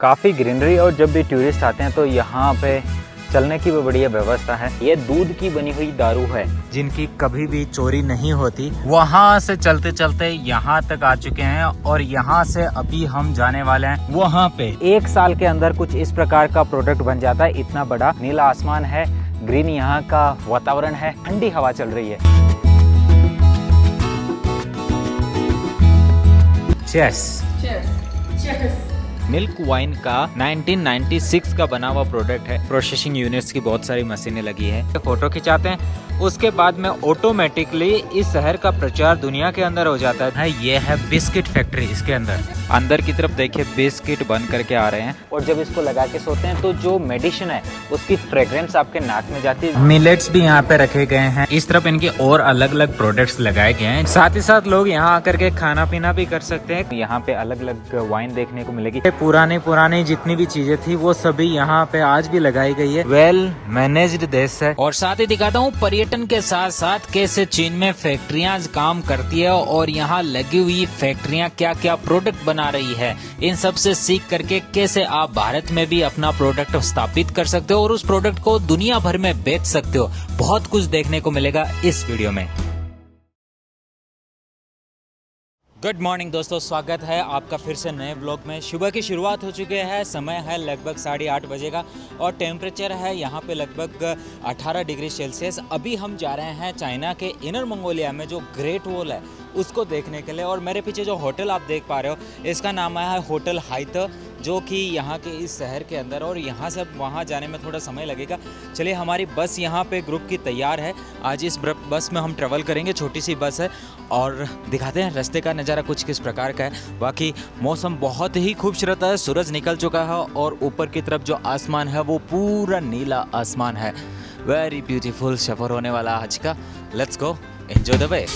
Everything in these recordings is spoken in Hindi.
काफ़ी ग्रीनरी और जब भी टूरिस्ट आते हैं तो यहाँ पे चलने की भी बढ़िया व्यवस्था है। ये दूध की बनी हुई दारू है जिनकी कभी भी चोरी नहीं होती। वहाँ से चलते चलते यहाँ तक आ चुके हैं और यहाँ से अभी हम जाने वाले हैं वहाँ पे। 1 साल के अंदर कुछ इस प्रकार का प्रोडक्ट बन जाता है। इतना बड़ा नीला आसमान है, ग्रीन यहाँ का वातावरण है, ठंडी हवा चल रही है। चेस मिल्क वाइन का 1996 का बना हुआ प्रोडक्ट है। प्रोसेसिंग यूनिट्स की बहुत सारी मशीनें लगी है। फोटो खिंचाते हैं, उसके बाद में ऑटोमेटिकली इस शहर का प्रचार दुनिया के अंदर हो जाता है। ये है बिस्किट फैक्ट्री। इसके अंदर की तरफ देखिए बिस्किट बन करके आ रहे हैं और जब इसको लगा के सोते हैं तो जो मेडिसिन है उसकी फ्रेग्रेंस आपके नाक में जाती है। मिलेट्स भी यहाँ पे रखे गए हैं। इस तरफ इनके और अलग अलग प्रोडक्ट्स लगाए गए हैं। साथ ही साथ लोग यहाँ आकर के खाना पीना भी कर सकते हैं। यहाँ पे अलग अलग वाइन देखने को मिलेगी। पुरानी जितनी भी चीजें थी वो सभी यहाँ पे आज भी लगाई गई है। वेल मैनेज्ड देश है। और साथ ही दिखाता हूँ पर्यटन के साथ साथ कैसे चीन में फैक्ट्रियां काम करती है और यहाँ लगी हुई फैक्ट्रियां क्या क्या प्रोडक्ट बना रही है। इन सब से सीख करके कैसे आप भारत में भी अपना प्रोडक्ट स्थापित कर सकते हो और उस प्रोडक्ट को दुनिया भर में बेच सकते हो। बहुत कुछ देखने को मिलेगा इस वीडियो में। गुड मॉर्निंग दोस्तों, स्वागत है आपका फिर से नए ब्लॉग में। सुबह की शुरुआत हो चुकी है। समय है लगभग 8:30 बजे का और टेम्परेचर है यहाँ पे लगभग 18 डिग्री सेल्सियस। अभी हम जा रहे हैं चाइना के इनर मंगोलिया में जो ग्रेट वॉल है उसको देखने के लिए। और मेरे पीछे जो होटल आप देख पा रहे हो इसका नाम है होटल हाइत, जो कि यहाँ के इस शहर के अंदर। और यहाँ से वहाँ जाने में थोड़ा समय लगेगा। चलिए, हमारी बस यहाँ पे ग्रुप की तैयार है। आज इस बस में हम ट्रेवल करेंगे। छोटी सी बस है और दिखाते हैं रास्ते का नज़ारा कुछ किस प्रकार का है। बाकी मौसम बहुत ही खूबसूरत है। सूरज निकल चुका है और ऊपर की तरफ जो आसमान है वो पूरा नीला आसमान है। वेरी ब्यूटीफुल सफ़र होने वाला आज का। Let's go, enjoy the way.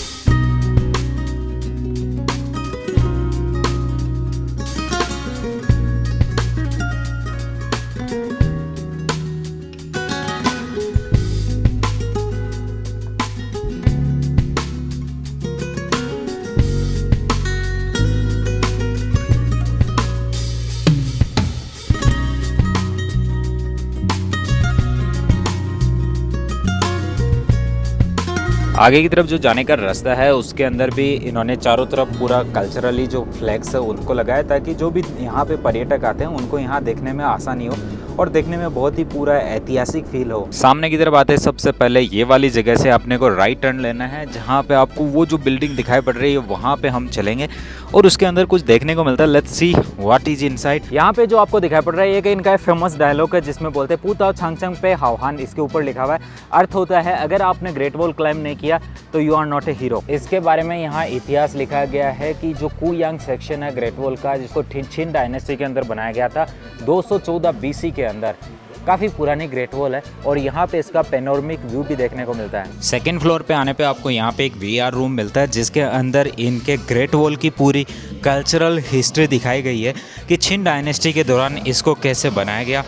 आगे की तरफ जो जाने का रास्ता है उसके अंदर भी इन्होंने चारों तरफ पूरा कल्चरली जो फ्लैग्स है उनको लगाया ताकि जो भी यहाँ पे पर्यटक आते हैं उनको यहाँ देखने में आसानी हो और देखने में बहुत ही पूरा ऐतिहासिक फील हो। सामने की तरफ आते हैं सबसे पहले ये वाली जगह से आपने को राइट टर्न लेना है, जहाँ पे आपको वो जो बिल्डिंग दिखाई पड़ रही है वहाँ पे हम चलेंगे और उसके अंदर कुछ देखने को मिलता है। Let's see what is inside. यहाँ पे जो आपको दिखाई पड़ रहा है ये इनका फेमस डायलॉग है जिसमें बोलते हैं पूताओ छांगचंग पे हावहान। इसके ऊपर लिखा हुआ है, अर्थ होता है अगर आपने ग्रेट वॉल क्लाइंब नहीं किया तो you are not a hero. इसके बारे में यहाँ इतिहास लिखा गया है कि जो कुयांग सेक्शन है ग्रेट वॉल का, जिसको छिन डायनेस्टी के अंदर बनाया गया था 214 BC के अंदर। काफ़ी पुरानी ग्रेट वॉल है और यहाँ पे इसका पेनोरमिक व्यू भी देखने को मिलता है। सेकेंड फ्लोर पे आने पे आपको यहाँ पे एक VR रूम मिलता है जिसके अंदर इनके ग्रेट वॉल की पूरी कल्चरल हिस्ट्री दिखाई गई है कि छिन डायनेस्टी के दौरान इसको कैसे बनाया गया,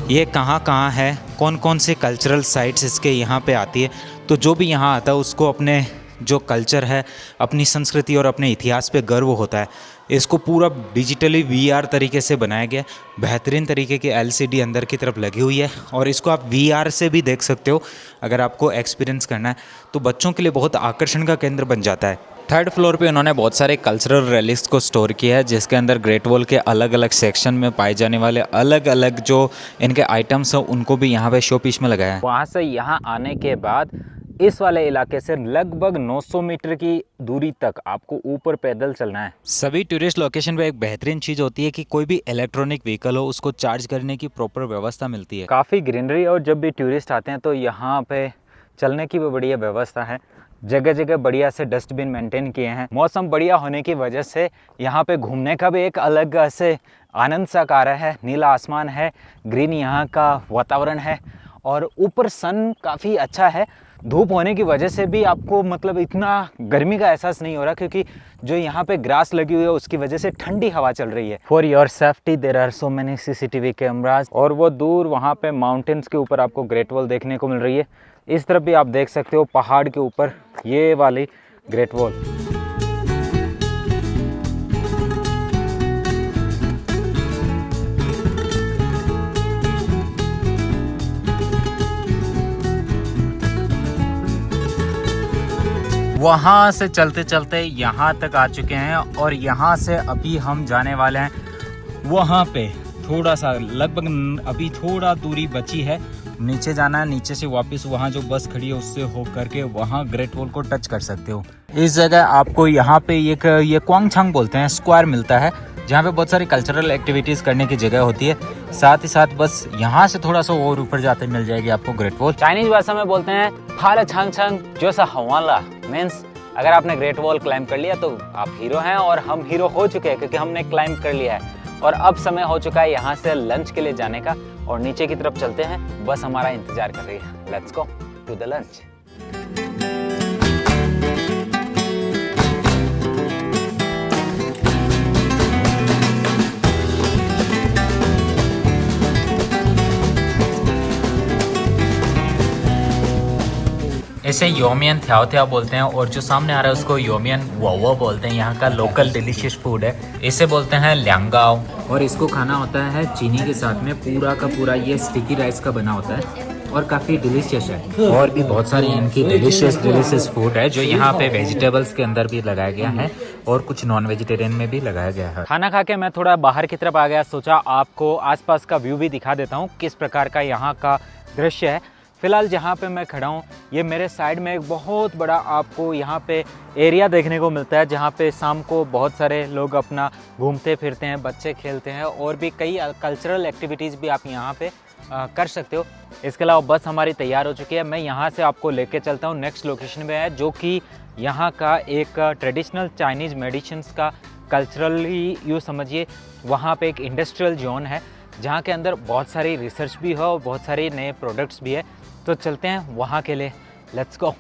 ये कहाँ है, कौन कौन सी कल्चरल साइट्स इसके यहाँ पे आती है। तो जो भी यहाँ आता है उसको अपने जो कल्चर है, अपनी संस्कृति और अपने इतिहास पे गर्व होता है। इसको पूरा डिजिटली VR तरीके से बनाया गया। बेहतरीन तरीके की LCD अंदर की तरफ लगी हुई है और इसको आप VR से भी देख सकते हो अगर आपको एक्सपीरियंस करना है। तो बच्चों के लिए बहुत आकर्षण का केंद्र बन जाता है। थर्ड फ्लोर पे उन्होंने बहुत सारे कल्चरल रेलिक्स को स्टोर किया है जिसके अंदर ग्रेट वॉल के अलग अलग सेक्शन में पाए जाने वाले अलग अलग जो इनके आइटम्स हैं उनको भी यहाँ पे शो पीस में लगाया है। वहाँ से यहाँ आने के बाद इस वाले इलाके से लगभग 900 मीटर की दूरी तक आपको ऊपर पैदल चलना है। सभी टूरिस्ट लोकेशन पे एक बेहतरीन चीज़ होती है कि कोई भी इलेक्ट्रॉनिक व्हीकल हो उसको चार्ज करने की प्रॉपर व्यवस्था मिलती है। काफ़ी ग्रीनरी और जब भी टूरिस्ट आते हैं तो यहाँ पे चलने की भी बढ़िया व्यवस्था है। जगह जगह बढ़िया से डस्टबिन मेंटेन किए हैं। मौसम बढ़िया होने की वजह से यहाँ पे घूमने का भी एक अलग से आनंद सा आ रहा है। नीला आसमान है, ग्रीन यहाँ का वातावरण है और ऊपर सन काफ़ी अच्छा है। धूप होने की वजह से भी आपको मतलब इतना गर्मी का एहसास नहीं हो रहा क्योंकि जो यहाँ पे ग्रास लगी हुई है उसकी वजह से ठंडी हवा चल रही है। For your safety there are so many CCTV cameras. और वो दूर वहाँ पे माउंटेन्स के ऊपर आपको ग्रेट वॉल देखने को मिल रही है। इस तरफ भी आप देख सकते हो पहाड़ के ऊपर ये वाली ग्रेट वॉल। वहाँ से चलते चलते यहाँ तक आ चुके हैं और यहाँ से अभी हम जाने वाले हैं वहाँ पे। थोड़ा सा लगभग अभी थोड़ा दूरी बची है, नीचे जाना है। नीचे से वापस वहाँ जो बस खड़ी है उससे हो करके वहाँ ग्रेट वॉल को टच कर सकते हो। इस जगह आपको यहाँ पे एक ये क्वांगछांग बोलते हैं स्क्वायर मिलता है, जहाँ पे बहुत सारी कल्चरल एक्टिविटीज़ करने की जगह होती है। साथ ही साथ बस यहाँ से थोड़ा सा और ऊपर जाते मिल जाएगी आपको ग्रेट वॉल। चाइनीज भाषा में बोलते हैं फाला छांग छांग जो सा हवाला। मीन्स अगर आपने ग्रेट वॉल क्लाइंब कर लिया तो आप हीरो हैं, और हम हीरो हो चुके हैं क्योंकि हमने क्लाइंब कर लिया है। और अब समय हो चुका है यहाँ से लंच के लिए जाने का, और नीचे की तरफ चलते हैं। बस हमारा इंतजार कर रही है। Let's go to the lunch. इसे योमियन थ्याओ थ्याओ बोलते हैं, और जो सामने आ रहा है उसको योमियन वो बोलते हैं। यहाँ का लोकल डिलीशियस फूड है, इसे बोलते हैं ल्यांगाओ। और इसको खाना होता है चीनी के साथ में। पूरा का पूरा ये स्टिकी राइस का बना होता है और काफ़ी डिलीशियस है। और भी बहुत सारी इनकी डिलीशियस फूड है जो यहाँ पे वेजिटेबल्स के अंदर भी लगाया गया है और कुछ नॉन वेजिटेरियन में भी लगाया गया है। खाना खा के मैं थोड़ा बाहर की तरफ आ गया, सोचा आपको आसपास का व्यू भी दिखा देता हूँ किस प्रकार का यहाँ का दृश्य है। फिलहाल जहाँ पे मैं खड़ा हूँ ये मेरे साइड में एक बहुत बड़ा आपको यहाँ पे एरिया देखने को मिलता है, जहाँ पे शाम को बहुत सारे लोग अपना घूमते फिरते हैं, बच्चे खेलते हैं, और भी कई कल्चरल एक्टिविटीज़ भी आप यहाँ पे कर सकते हो। इसके अलावा बस हमारी तैयार हो चुकी है। मैं यहाँ से आपको लेके चलता हूँ नेक्स्ट लोकेशन में है, जो कि यहाँ का एक ट्रेडिशनल चाइनीज़ मेडिसिन्स का कल्चरली यूँ समझिए वहाँ पे एक इंडस्ट्रियल जोन है, जहाँ के अंदर बहुत सारी रिसर्च भी है और बहुत सारे नए प्रोडक्ट्स भी है। तो चलते हैं वहाँ के लिए। Let's go.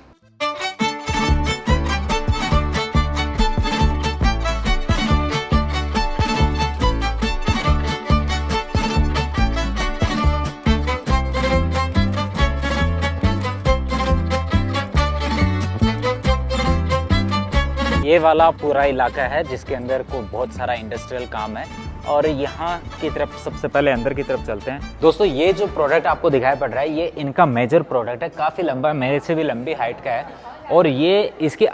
ये वाला पूरा इलाका है जिसके अंदर को बहुत सारा इंडस्ट्रियल काम है, और यहाँ की तरफ सबसे पहले अंदर की तरफ चलते हैं। दोस्तों ये जो प्रोडक्ट आपको दिखाई पड़ रहा है ये इनका मेजर प्रोडक्ट है, काफ़ी लंबा, मेरे से भी लंबी हाइट का है, और ये इसकी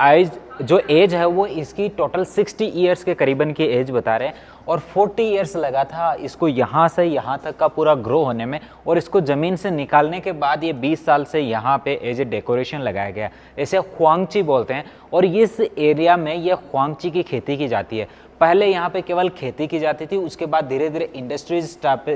जो एज है वो इसकी टोटल 60 ईयर्स के करीबन की एज बता रहे हैं, और 40 ईयर्स लगा था इसको यहाँ से यहाँ तक का पूरा ग्रो होने में, और इसको ज़मीन से निकालने के बाद ये 20 साल से यहाँ पे एज ए डेकोरेशन लगाया गया। इसे ख्वांगची बोलते हैं, और इस एरिया में ये ख्वांगची की खेती की जाती है। पहले यहाँ पे केवल खेती की जाती थी, उसके बाद धीरे धीरे इंडस्ट्रीज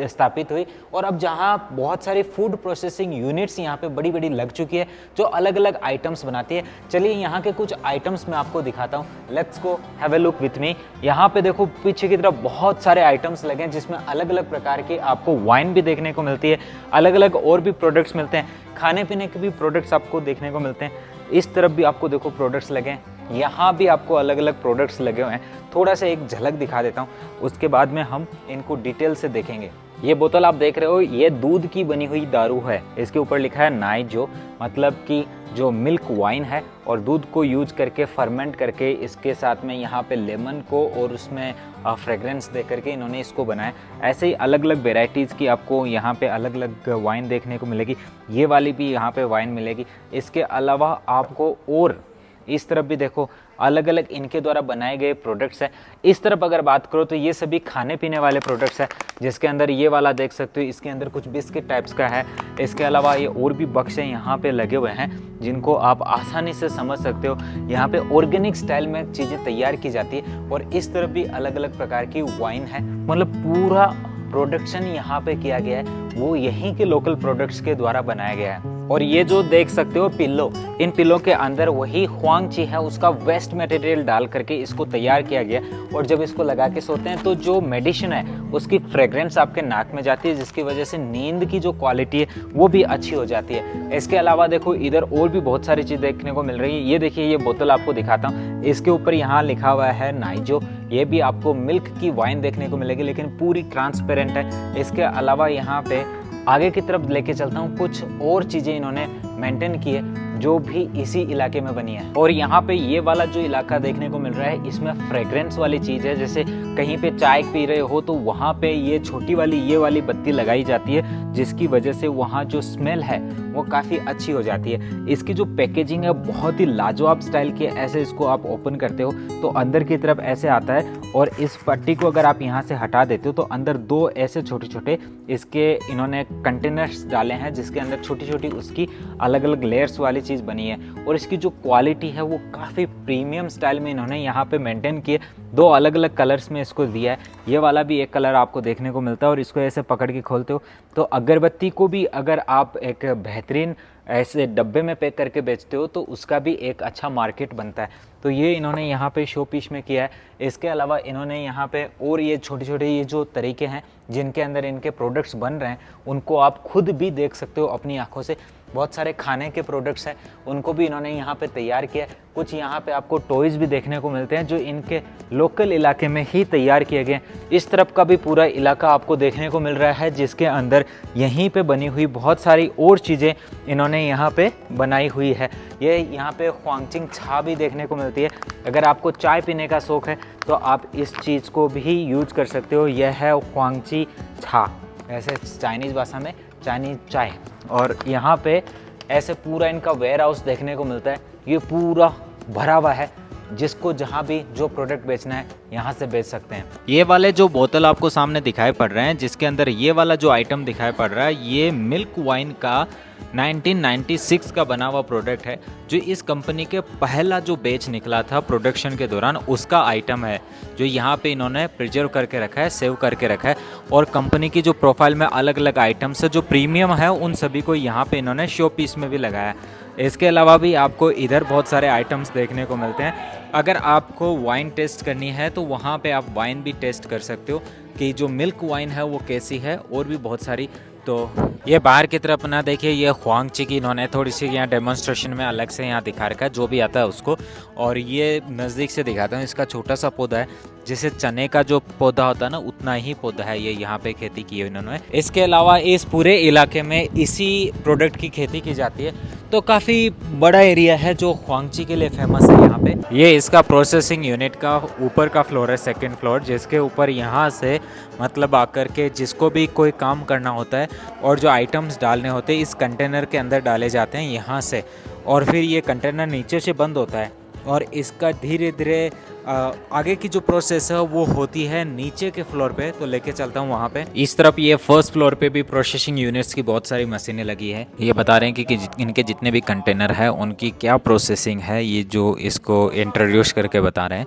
स्थापित हुई, और अब जहाँ बहुत सारी फूड प्रोसेसिंग यूनिट्स यहाँ पे बड़ी बड़ी लग चुकी है जो अलग अलग आइटम्स बनाती है। चलिए यहाँ के कुछ आइटम्स मैं आपको दिखाता हूँ। Let's go have a look with me. यहाँ पे देखो पीछे की तरफ बहुत सारे आइटम्स लगे हैं जिसमें अलग अलग प्रकार के आपको वाइन भी देखने को मिलती है, अलग अलग और भी प्रोडक्ट्स मिलते हैं, खाने पीने के भी प्रोडक्ट्स आपको देखने को मिलते हैं। इस तरफ भी आपको देखो प्रोडक्ट्स लगे हैं, यहाँ भी आपको अलग अलग प्रोडक्ट्स लगे हुए हैं। थोड़ा सा एक झलक दिखा देता हूँ, उसके बाद में हम इनको डिटेल से देखेंगे। ये बोतल आप देख रहे हो ये दूध की बनी हुई दारू है। इसके ऊपर लिखा है नाइजो, मतलब कि जो मिल्क वाइन है, और दूध को यूज करके फर्मेंट करके इसके साथ में यहाँ पे लेमन को और उसमें फ्रेगरेंस दे करके इन्होंने इसको बनाया। ऐसे ही अलग अलग वेराइटीज़ की आपको यहाँ पे अलग अलग वाइन देखने को मिलेगी। ये वाली भी यहाँ पे वाइन मिलेगी। इसके अलावा आपको और इस तरफ भी देखो अलग अलग इनके द्वारा बनाए गए प्रोडक्ट्स हैं। इस तरफ अगर बात करो तो ये सभी खाने पीने वाले प्रोडक्ट्स हैं, जिसके अंदर ये वाला देख सकते हो, इसके अंदर कुछ बिस्किट टाइप्स का है। इसके अलावा ये और भी बक्से यहाँ पे लगे हुए हैं जिनको आप आसानी से समझ सकते हो। यहाँ पे ऑर्गेनिक स्टाइल में चीज़ें तैयार की जाती है, और इस तरफ भी अलग अलग प्रकार की वाइन है। मतलब पूरा प्रोडक्शन यहाँ पे किया गया है वो यहीं के लोकल प्रोडक्ट्स के द्वारा बनाया गया है। और ये जो देख सकते हो पिल्लो, इन पिल्लो के अंदर वही ख्वांगची है उसका वेस्ट मटेरियल डाल करके इसको तैयार किया गया, और जब इसको लगा के सोते हैं तो जो मेडिसिन है उसकी फ्रेग्रेंस आपके नाक में जाती है, जिसकी वजह से नींद की जो क्वालिटी है वो भी अच्छी हो जाती है। इसके अलावा देखो इधर और भी बहुत सारी चीज़ देखने को मिल रही है। ये देखिए ये बोतल आपको दिखाता हूँ, इसके ऊपर यहाँ लिखा हुआ है नाइजो। ये भी आपको मिल्क की वाइन देखने को मिलेगी, लेकिन पूरी ट्रांसपेरेंट है। इसके अलावा यहाँ पे आगे की तरफ लेके चलता हूँ, कुछ और चीज़ें इन्होंने मेंटेन की है जो भी इसी इलाके में बनी है। और यहाँ पे ये वाला जो इलाका देखने को मिल रहा है इसमें फ्रेग्रेंस वाली चीज़ है, जैसे कहीं पे चाय पी रहे हो तो वहाँ पे ये छोटी वाली ये वाली बत्ती लगाई जाती है, जिसकी वजह से वहाँ जो स्मेल है वो काफ़ी अच्छी हो जाती है। इसकी जो पैकेजिंग है बहुत ही लाजवाब स्टाइल की है। ऐसे इसको आप ओपन करते हो तो अंदर की तरफ ऐसे आता है, और इस पट्टी को अगर आप यहाँ से हटा देते हो तो अंदर दो ऐसे छोटे छोटे इसके इन्होंने कंटेनर्स डाले हैं, जिसके अंदर छोटी छोटी उसकी अलग अलग लेयर्स वाली चीज़ बनी है। और इसकी जो क्वालिटी है वो काफ़ी प्रीमियम स्टाइल में इन्होंने यहाँ पे मेंटेन किए। दो अलग अलग कलर्स में इसको दिया है। ये वाला भी एक कलर आपको देखने को मिलता है, और इसको ऐसे पकड़ के खोलते हो तो अगरबत्ती को भी अगर आप एक बेहतरीन ऐसे डब्बे में पैक करके बेचते हो तो उसका भी एक अच्छा मार्केट बनता है। तो ये इन्होंने यहाँ पे शो पीस में किया है। इसके अलावा इन्होंने यहाँ पे और ये छोटे छोटे ये जो तरीके हैं जिनके अंदर इनके प्रोडक्ट्स बन रहे हैं, उनको आप खुद भी देख सकते हो अपनी आंखों से। बहुत सारे खाने के प्रोडक्ट्स हैं, उनको भी इन्होंने यहाँ पे तैयार किया है। कुछ यहाँ पे आपको टॉयज़ भी देखने को मिलते हैं जो इनके लोकल इलाके में ही तैयार किए गए हैं। इस तरफ का भी पूरा इलाका आपको देखने को मिल रहा है, जिसके अंदर यहीं पे बनी हुई बहुत सारी और चीज़ें इन्होंने यहाँ पे बनाई हुई है। ये यहाँ पे ख्वांगचिंग छा भी देखने को मिलती है। अगर आपको चाय पीने का शौक़ है तो आप इस चीज़ को भी यूज कर सकते हो। यह है ख्वांगची छा, ऐसे चाइनीज़ भाषा में चाइनीज़ चाय। और यहाँ पे ऐसे पूरा इनका वेयर हाउस देखने को मिलता है। ये पूरा भरा हुआ है, जिसको जहाँ भी जो प्रोडक्ट बेचना है यहाँ से बेच सकते हैं। ये वाले जो बोतल आपको सामने दिखाई पड़ रहे हैं, जिसके अंदर ये वाला जो आइटम दिखाई पड़ रहा है, ये मिल्क वाइन का 1996 का बना हुआ प्रोडक्ट है, जो इस कंपनी के पहला जो बैच निकला था प्रोडक्शन के दौरान उसका आइटम है, जो यहाँ पे इन्होंने प्रिजर्व करके रखा है, सेव करके रखा है। और कंपनी की जो प्रोफाइल में अलग अलग आइटम्स है जो प्रीमियम है, उन सभी को यहाँ पे इन्होंने शो पीस में भी लगाया। इसके अलावा भी आपको इधर बहुत सारे आइटम्स देखने को मिलते हैं। अगर आपको वाइन टेस्ट करनी है तो वहाँ पे आप वाइन भी टेस्ट कर सकते हो कि जो मिल्क वाइन है वो कैसी है, और भी बहुत सारी। तो ये बाहर की तरफ ना देखिए, ये ख्वांगची की इन्होंने थोड़ी सी यहाँ डेमोन्स्ट्रेशन में अलग से यहाँ दिखा रखा है, जो भी आता है उसको। और ये नज़दीक से दिखाता हूँ, इसका छोटा सा पौधा है, जैसे चने का जो पौधा होता है ना, उतना ही पौधा है ये, यहाँ पे खेती की है इन्होंने। इसके अलावा इस पूरे इलाके में इसी प्रोडक्ट की खेती की जाती है। तो काफ़ी बड़ा एरिया है जो ख्वांगची के लिए फेमस है यहाँ पे। ये इसका प्रोसेसिंग यूनिट का ऊपर का फ्लोर है, सेकंड फ्लोर, जिसके ऊपर यहाँ से मतलब आकर के जिसको भी कोई काम करना होता है और जो आइटम्स डालने होते हैं इस कंटेनर के अंदर डाले जाते हैं यहाँ से, और फिर ये कंटेनर नीचे से बंद होता है और इसका धीरे धीरे आगे की जो प्रोसेस है वो होती है नीचे के फ्लोर पे। तो लेके चलता हूँ वहाँ पे। इस तरफ ये फर्स्ट फ्लोर पे भी प्रोसेसिंग यूनिट्स की बहुत सारी मशीनें लगी है। ये बता रहे हैं कि इनके जितने भी कंटेनर है उनकी क्या प्रोसेसिंग है, ये जो इसको इंट्रोड्यूस करके बता रहे हैं।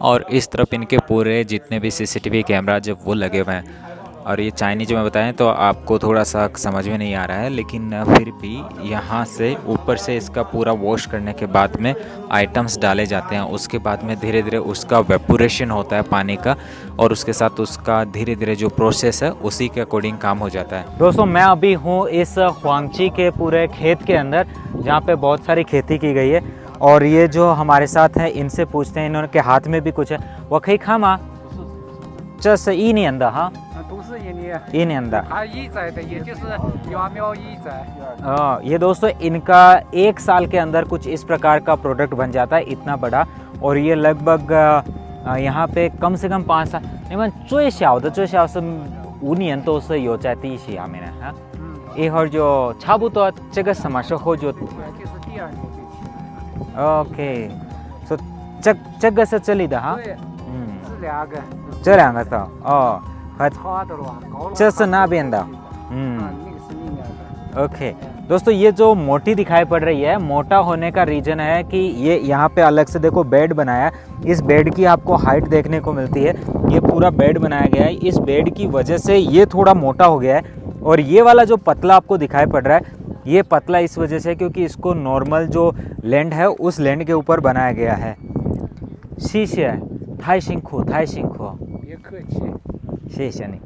और इस तरफ इनके पूरे जितने भी CCTV कैमरा जब वो लगे हुए हैं। और ये चाइनीज में बताएं तो आपको थोड़ा सा समझ में नहीं आ रहा है, लेकिन फिर भी यहाँ से ऊपर से इसका पूरा वॉश करने के बाद में आइटम्स डाले जाते हैं। उसके बाद में धीरे धीरे उसका वेपोरेशन होता है पानी का, और उसके साथ उसका धीरे धीरे जो प्रोसेस है उसी के अकॉर्डिंग काम हो जाता है। दोस्तों मैं अभी हूँ इस ख्वांगची के पूरे खेत के अंदर, जहाँ पे बहुत सारी खेती की गई है। और ये जो हमारे साथ हैं इनसे पूछते हैं, इन्होंने के हाथ में भी कुछ है। वही खामा चस ई नहीं अंदा, हाँ 都是印尼， ई नहीं अंदा। 它一载的也就是芽苗一载。 ये दोस्तों इनका 1 साल के अंदर कुछ इस प्रकार का प्रोडक्ट बन जाता है, इतना बड़ा। और ये लगभग यहाँ पे कम से कम 5 साल, 你们最小的是5年都是有在地下面的哈。一会儿就差不多这个什么时候就就是第2年就起。 OK， 所以这个是这里的哈。 对， 是2个。 这2个是哦，和 差的了，高了。 这是那边的， 那个是里面的。 ओके दोस्तों, ये जो मोटी दिखाई पड़ रही है, मोटा होने का रीज़न है कि ये यहाँ पे अलग से देखो बेड बनाया है। इस बेड की आपको हाइट देखने को मिलती है। ये पूरा बेड बनाया गया है, इस बेड की वजह से ये थोड़ा मोटा हो गया है। और ये वाला जो पतला आपको दिखाई पड़ रहा है, ये पतला इस वजह से क्योंकि इसको नॉर्मल जो लैंड है उस लैंड के ऊपर बनाया गया है। शीशे थाई सिंखो别客气。 शीशे नहीं।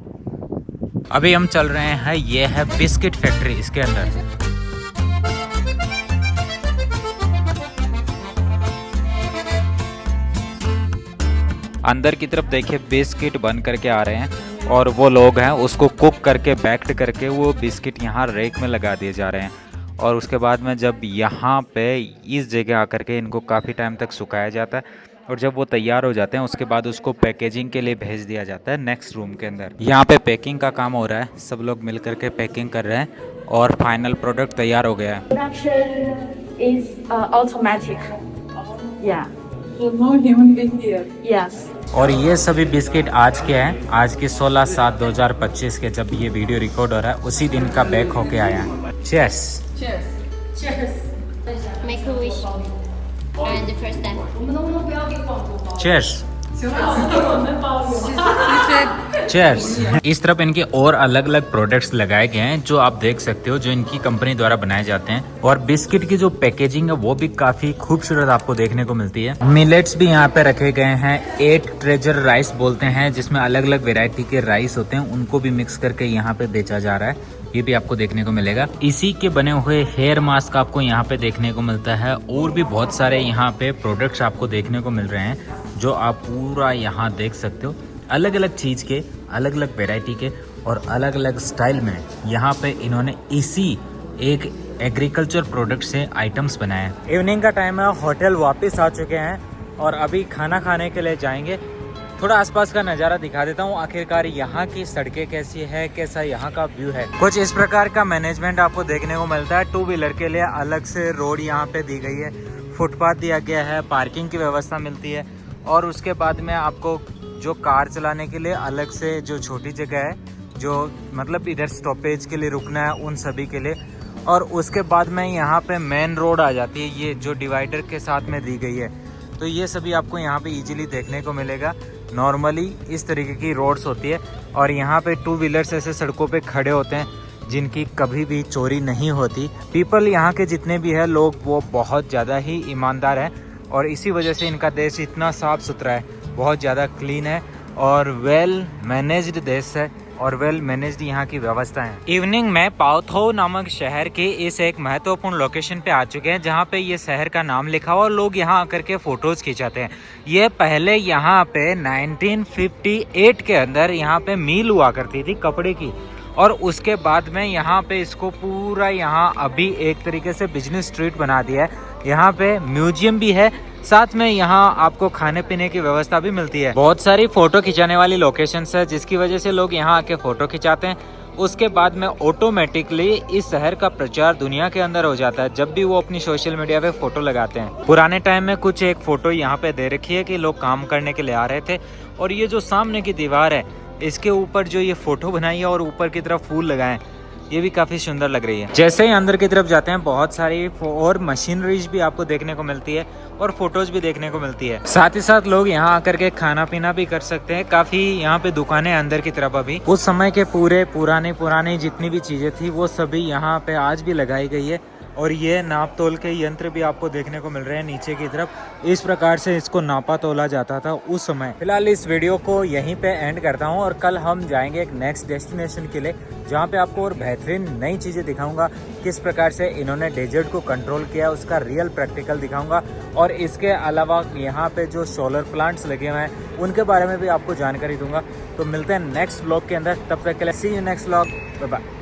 अभी हम चल रहे हैं, ये है बिस्किट फैक्ट्री इसके अंदर। अंदर की तरफ देखिए बिस्किट बन करके आ रहे हैं, और वो लोग हैं उसको कुक करके बैक्ड करके वो बिस्किट यहाँ रेक में लगा दिए जा रहे हैं। और उसके बाद में जब यहाँ पे इस जगह आकर के इनको काफ़ी टाइम तक सुखाया जाता है, और जब वो तैयार हो जाते हैं उसके बाद उसको पैकेजिंग के लिए भेज दिया जाता है नेक्स्ट रूम के अंदर। यहाँ पे पैकिंग का काम हो रहा है, सब लोग मिल करके पैकिंग कर रहे हैं और फाइनल प्रोडक्ट तैयार हो गया है। Production is automatic. Yeah. So no human being here. Yes. और ये सभी बिस्किट आज के हैं, आज के 16/7/2025 के, जब ये वीडियो रिकॉर्ड हो रहा है उसी दिन का बैक होके आया है। Cheers. Cheers. Cheers. Make a wish. And the first time. Cheers. Cheers. इस तरफ इनके और अलग अलग प्रोडक्ट्स लगाए गए हैं जो आप देख सकते हो, जो इनकी कंपनी द्वारा बनाए जाते हैं। और बिस्किट की जो पैकेजिंग है वो भी काफी खूबसूरत आपको देखने को मिलती है। मिलेट्स भी यहाँ पे रखे गए हैं, 8 ट्रेजर राइस बोलते हैं, जिसमें अलग अलग वेरायटी के राइस होते हैं, उनको भी मिक्स करके यहाँ पे बेचा जा रहा है। ये भी आपको देखने को मिलेगा। इसी के बने हुए हेयर मास्क आपको यहाँ पे देखने को मिलता है, और भी बहुत सारे यहाँ पे प्रोडक्ट्स आपको देखने को मिल रहे हैं जो आप पूरा यहाँ देख सकते हो। अलग अलग चीज़ के, अलग अलग वैरायटी के और अलग अलग स्टाइल में यहाँ पे इन्होंने इसी एक एग्रीकल्चर प्रोडक्ट से आइटम्स बनाए हैं। इवनिंग का टाइम है, होटल वापस आ चुके हैं और अभी खाना खाने के लिए जाएंगे। थोड़ा आसपास का नज़ारा दिखा देता हूँ, आखिरकार यहाँ की सड़कें कैसी है, कैसा यहाँ का व्यू है। कुछ इस प्रकार का मैनेजमेंट आपको देखने को मिलता है। 2 व्हीलर के लिए अलग से रोड यहाँ पे दी गई है, फुटपाथ दिया गया है, पार्किंग की व्यवस्था मिलती है, और उसके बाद में आपको जो कार चलाने के लिए अलग से जो छोटी जगह है, जो मतलब इधर स्टॉपेज के लिए रुकना है उन सभी के लिए। और उसके बाद में यहाँ पे मेन रोड आ जाती है, ये जो डिवाइडर के साथ में दी गई है। तो ये सभी आपको यहाँ पे इजीली देखने को मिलेगा। नॉर्मली इस तरीके की रोड्स होती है, और यहाँ पे 2 व्हीलर्स ऐसे सड़कों पे खड़े होते हैं जिनकी कभी भी चोरी नहीं होती। पीपल यहाँ के जितने भी है लोग, वो बहुत ज़्यादा ही ईमानदार हैं, और इसी वजह से इनका देश इतना साफ़ सुथरा है, बहुत ज़्यादा क्लीन है और वेल मैनेज्ड देश है, और वेल मैनेज्ड यहाँ की व्यवस्था है। इवनिंग में पाओथो नामक शहर के इस एक महत्वपूर्ण लोकेशन पे आ चुके हैं, जहाँ पे ये शहर का नाम लिखा हुआ और लोग यहाँ आकर के फोटोज खिंचाते हैं। ये पहले यहाँ पे 1958 के अंदर यहाँ पे मिल हुआ करती थी कपड़े की, और उसके बाद में यहाँ पे इसको पूरा यहाँ अभी एक तरीके से बिजनेस स्ट्रीट बना दिया है। यहाँ पे म्यूजियम भी है, साथ में यहाँ आपको खाने पीने की व्यवस्था भी मिलती है। बहुत सारी फोटो खिंचाने वाली लोकेशंस है, जिसकी वजह से लोग यहाँ आके फोटो खिंचाते हैं। उसके बाद में ऑटोमेटिकली इस शहर का प्रचार दुनिया के अंदर हो जाता है जब भी वो अपनी सोशल मीडिया पे फोटो लगाते हैं। पुराने टाइम में कुछ एक फोटो यहाँ पे दे रखी है कि लोग काम करने के लिए आ रहे थे, और ये जो सामने की दीवार है इसके ऊपर जो ये फोटो बनाई है और ऊपर की तरफ फूल लगाए, ये भी काफ़ी सुंदर लग रही है। जैसे ही अंदर की तरफ जाते हैं बहुत सारी और मशीनरीज भी आपको देखने को मिलती है और फोटोज भी देखने को मिलती है। साथ ही साथ लोग यहाँ आकर के खाना पीना भी कर सकते हैं। काफ़ी यहाँ पे दुकानें अंदर की तरफ अभी उस समय के पूरे पुरानी जितनी भी चीज़ें थी वो सभी यहाँ पे आज भी लगाई गई है। और ये नाप तोल के यंत्र भी आपको देखने को मिल रहे हैं नीचे की तरफ। इस प्रकार से इसको नापा तोला जाता था उस समय। फिलहाल इस वीडियो को यहीं पे एंड करता हूं, और कल हम जाएंगे एक नेक्स्ट डेस्टिनेशन के लिए, जहां पे आपको और बेहतरीन नई चीज़ें दिखाऊंगा। किस प्रकार से इन्होंने डेजर्ट को कंट्रोल किया उसका रियल प्रैक्टिकल दिखाऊंगा, और इसके अलावा यहाँ पे जो सोलर प्लांट्स लगे हुए हैं उनके बारे में भी आपको जानकारी दूंगा। तो मिलते हैं नेक्स्ट व्लॉग के अंदर, तब तक के लिए see you next vlog, bye bye.